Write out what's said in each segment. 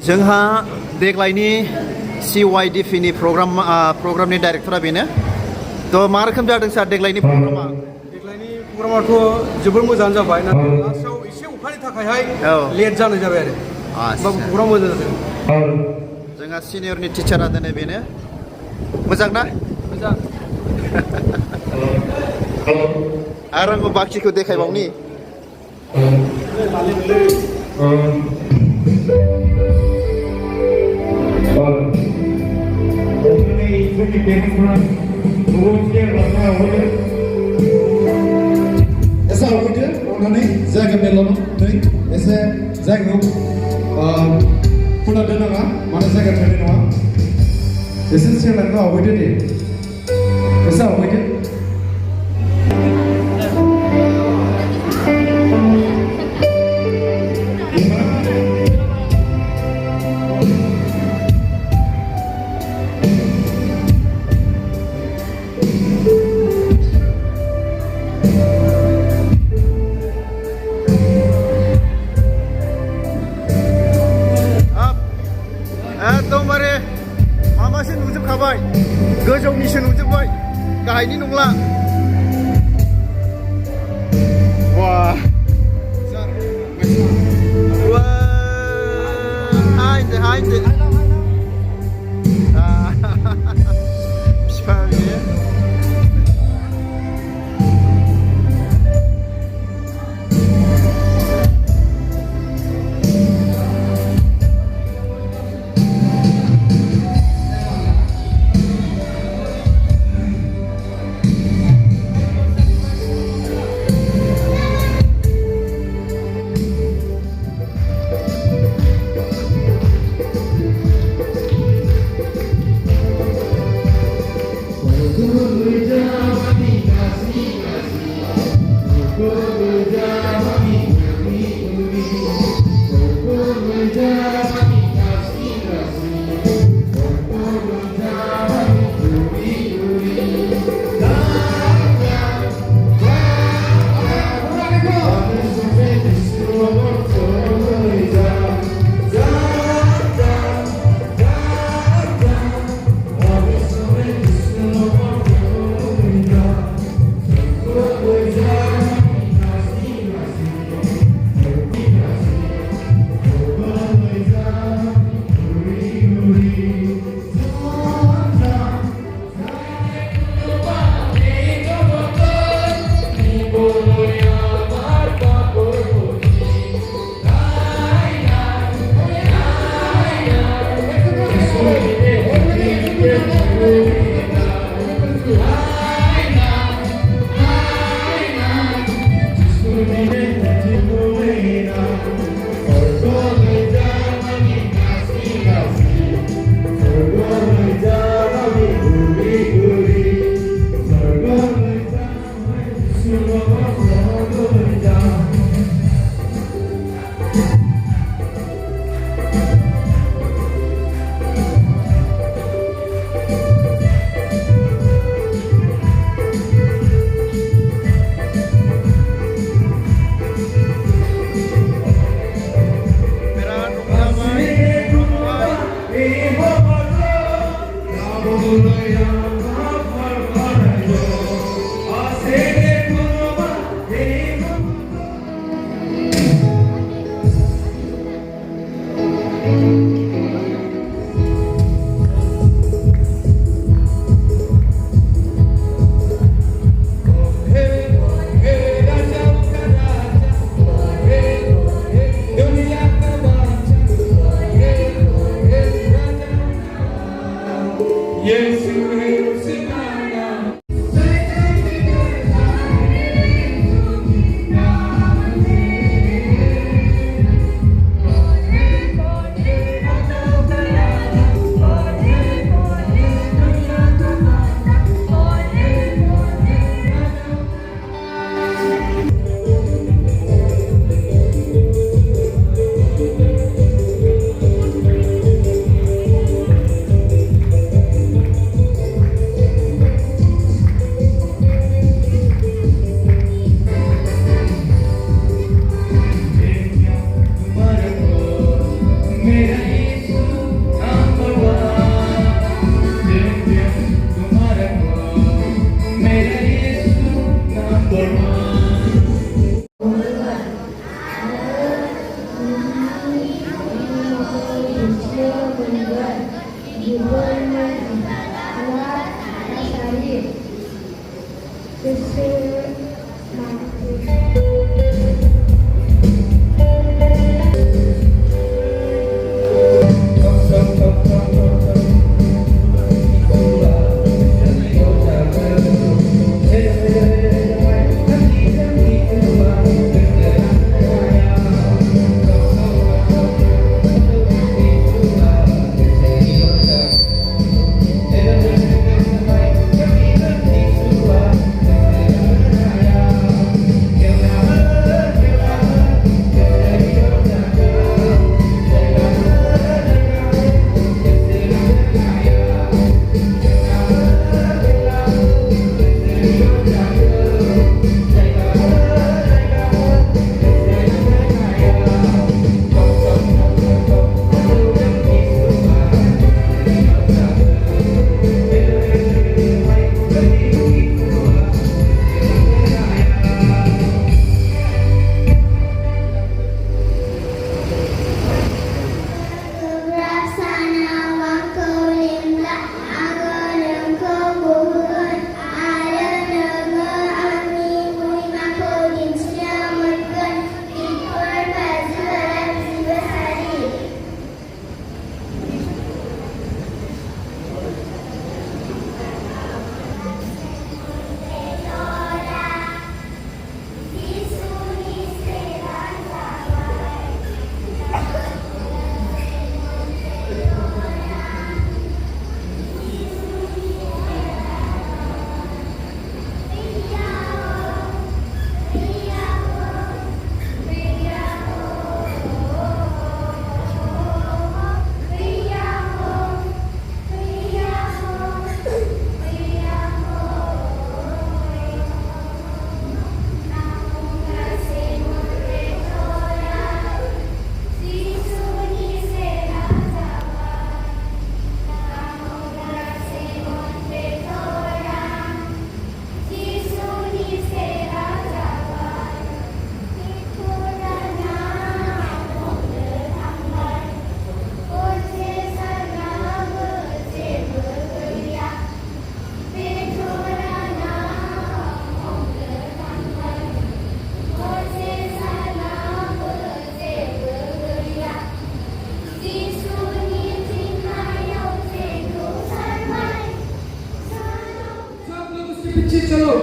जोंहा देग्लायनि CYDP नि प्रग्रामनि डाइरेक्टरा बेनो थ' मा रोखोम जादों सार देग्लायनि प्रग्रामा? देग्लायनि प्रग्रामाथ' जोबोर मोजां जाबाय नाथाय लास्टआव एसे अखानि थाखायहाय लेट जानाय जाबाय आरो होमबाबो प्रग्राम मोजां जादों। जोंहा सिनियरनि टिचारा दिनै बेनो मोजां ना? मोजां। आरो आंबो बाखिखौ देखायबावनि Esa awalnya orang ini jaga belon, nih, esa jaga pulau dana kan, mana jaga training kan, esa siapa yang awalnya deh, esa awalnya. एकदमबारे माबासो नुजोबखाबाय गोजौनिसो नुजोबबाय गाहायनि नंला wah Hinde बिफां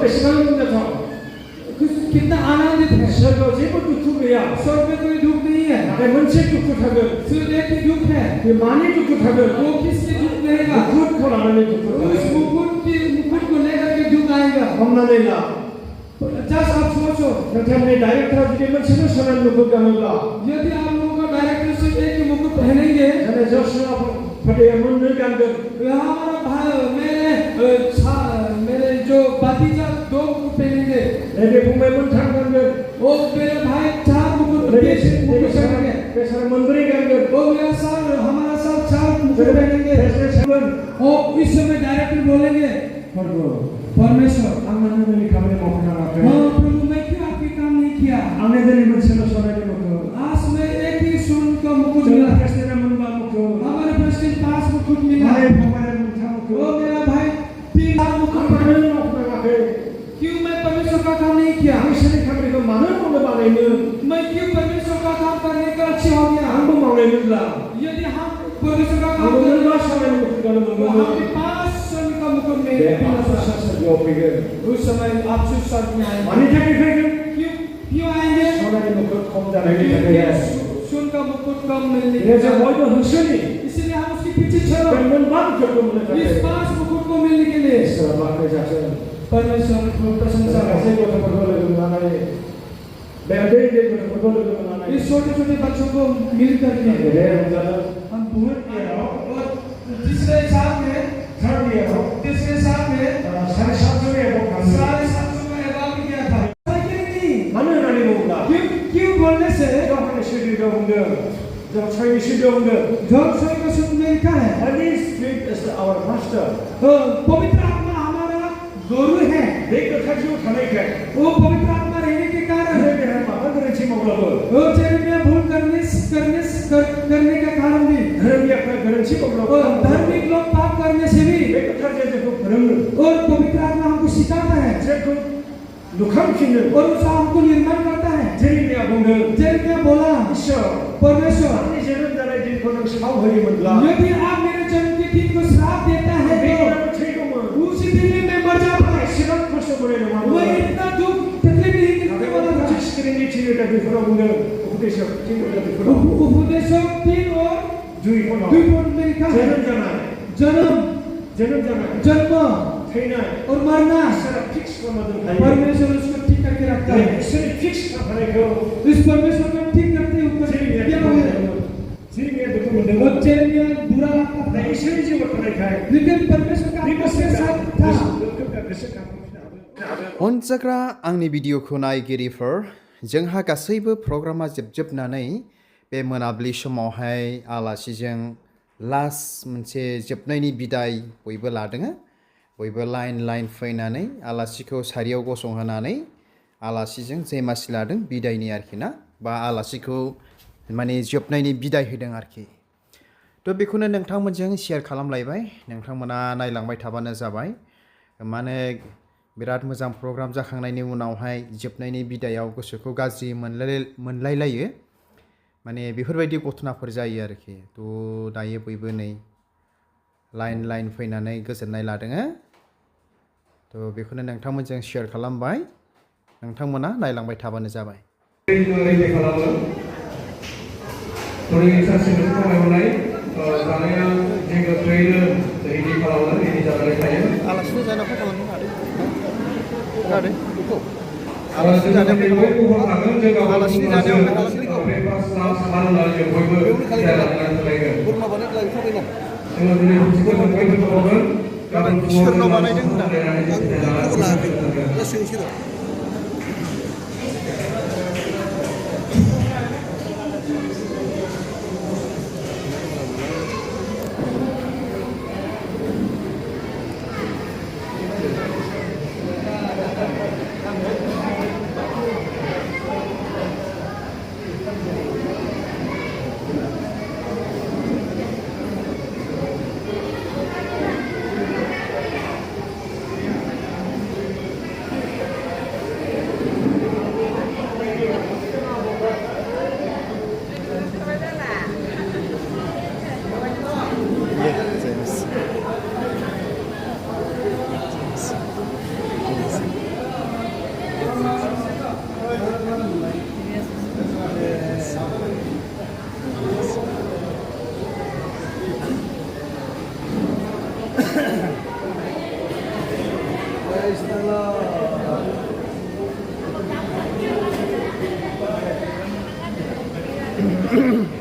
बेसेबां रंजाथाव कितना आनंदित है सोरगोआव जेबो दुखु गैया स्वर्ग में कोई दुख नहीं है नाथाय मोनसे दुखु थागोन सिर्फ एक ही दुख है बे मानि दुखु थागोन वो किसके दुख रहेगा मुकुटखौ लानानै दुखु उस मुकुट को लेकर के दुख आएगा हमनानै ला जस्ट आप सोचो नोंथांनि डाइरेक्टरा जुदि मोनसेल' सनानि मुकुट गानोब्ला यदि आप लोगों का डायरेक्टर सिर्फ एक ही मुकुट पहनेंगे जाने जसुआ फतेया मोननै गानगोन हमारा भाई मेरे जो भतीजा दो मुकुट पहनेंगे नैबे फंबाय मोनथाम गानगोन वो मेरे भाई चार मुकुट पहनेंगे बेसारा मोनब्रै गानगोन वो मेरा साल हमारा साल चार मुकुट पहनेंगे और इस समय डायरेक्टर बोलेंगे परमेश्वर आंना नोंनि खामानि मावनो हायाखै हाँ प्रभु मैं क्यों आपके काम नहीं किया आंनो दिनै मोनसेल' सनानि मुकुट आज मैं एक ही सोन का मुकुट मिला प्रेसिडेन्टआ मोनबा मुकुट हमारे प्रेसिडेंट 5 मुकुट मिला भाई फंबाया मोनथाम मुकुट वो मेरा भाई 3 मुकुट मानो मावनो हायाखै क्यों मैं परमेश्वर का काम नहीं किया बिसोरनि खामानिखौ मानो मावनो बानायनो मैं क्यों परमेश्वर का काम करने का अच्छी हो गया आंबो मावनायमोनब्ला यदि हम परमेश्वर का काम आंबो करें मोनबा सनानि मुकुट गाननो तो मोनगोन हमने 5 सोन का मुकुट में बे आफसोसाव फैगोन उस समय आप सुसाद में आए मानि थाखाय फैगोन क्यों आएंगे सनानि मुकुट खम जानायनि थाखाय सोन का मुकुट कम मिलने बे जों बयबो होसोनि इसलिए हम उसके पीछे चलो बे मोनबा मुकुटखौ मोननो इस थाखाय 5 मुकुट को मिलने के लिए इसोरा बाखनाय जाथों परमेश्वर को प्रशंसा गासै गथ'फोरखौ लोगो मोननानै बे उन्दै गथ'फोरखौ लोगो मोननानै इस छोटे-छोटे बच्चों को मिलकर के गेदेर रंजादों हम बहुत और तीसरे साल में थर्ड इयराव तीसरे साल में 750 एबव थांदों 750 का एवार्ड किया था नहीं मानो होननानै बुङोब्ला क्यों बोलने से गावनि स्टुडिय'आव बुंदों जों सयनि स्टुडिय'आव बुंदों जो सही को सुनने लिखा है Holy Spirit is our master पवित्र आत्मा हमारा गुरु है बे गोथारथियाव थानायखाय वो पवित्र आत्मा रहने के कारण बेहा माबा गोरोन्थि मावब्लाबो वो जेरेमिया भूल करने का कारण भी धर्मियाफ्रा गोरोन्थि मावब्लाबो और धार्मिक लोग पाप करने से भी बे गोथारथिया जोंखौ फोरोङो और पवित्र आत्मा हमको सिखाता है जोंखौ लुखांफिनो और उसका हमको निर्माण करता है जेरेमिया बुंदों जेरेमिया बोला ईश्वर परमेश्वर आंनि जोनोम जानाय दिनखौ नों साव होयोमोनब्ला यदि आप मेरे जन्म के दिन को श्राप देता है बे तो दिनाव थैगौमोन उसी दिन में मैं मर जाता एसेबां खस्थ' मोननाय मैं नङामोन इतना दुख तकलीफ नहीं करने वाला था स्क्रिननि थियेटार बेफोराव बुंदों उपदेशक थियेटार बेफोराव उपदेशक 3 और 2 खनाव 2 पद में लिखा है जोनोम जानाय जन्म जन्म थैनाय और मरना इसोरा फिक्स खालामना दोनखायो परमेश्वर उसको ठीक करके रखता है इसोरनि फिक्स खालामनायखौ इस परमेश्वर को ठीक करते ऊपर क्या हुआ जेरेमिया दुखु मोनदोंमोन वो जेरेमिया बुरा लगता था दा इसोरनि जिउआव थानायखाय लेकिन परमेश्वर का उसके साथ था अनजाग्रा आंनि भिडिअखौ नायगिरिफोर जोंहा गासैबो प्रग्रामा जोबनानै बे मोनाबिलि समावहाय आलासिजों लास्ट मोनसे जोबनायनि बिदाय बयबो लादों बयबो लाइन फैनानै आलासिखौ सारियाव गसंहोनानै आलासिजों जयमासि लादों बिदायनि आरोखि ना बा आलासिखौ माने जोबनायनि बिदाय होदों आरोखि थ' बेखौनो नोंथांमोनजों शेयार खालामलायबाय नोंथांमोना नायलांबाय थाबानो जाबाय माने बिराद मोजां प्रग्राम जाखांनायनि उनावहाय जोबनायनि बिदायाव गोसोखौ गाज्रि मोनलायलायो माने बेफोरबायदि घटनाफोर जायो आरोखि थ' दायो बयबो नै लाइन फैनानै गोजोननाय लादों थ' बेखौनो नोंथांमोनजों शेयार खालामबाय नोंथांमोना नायलांबाय थाबानो जाबाय आलासिनो जानो फन खालामनो हादों आलासिनो सोरनाव बानायदों होनना है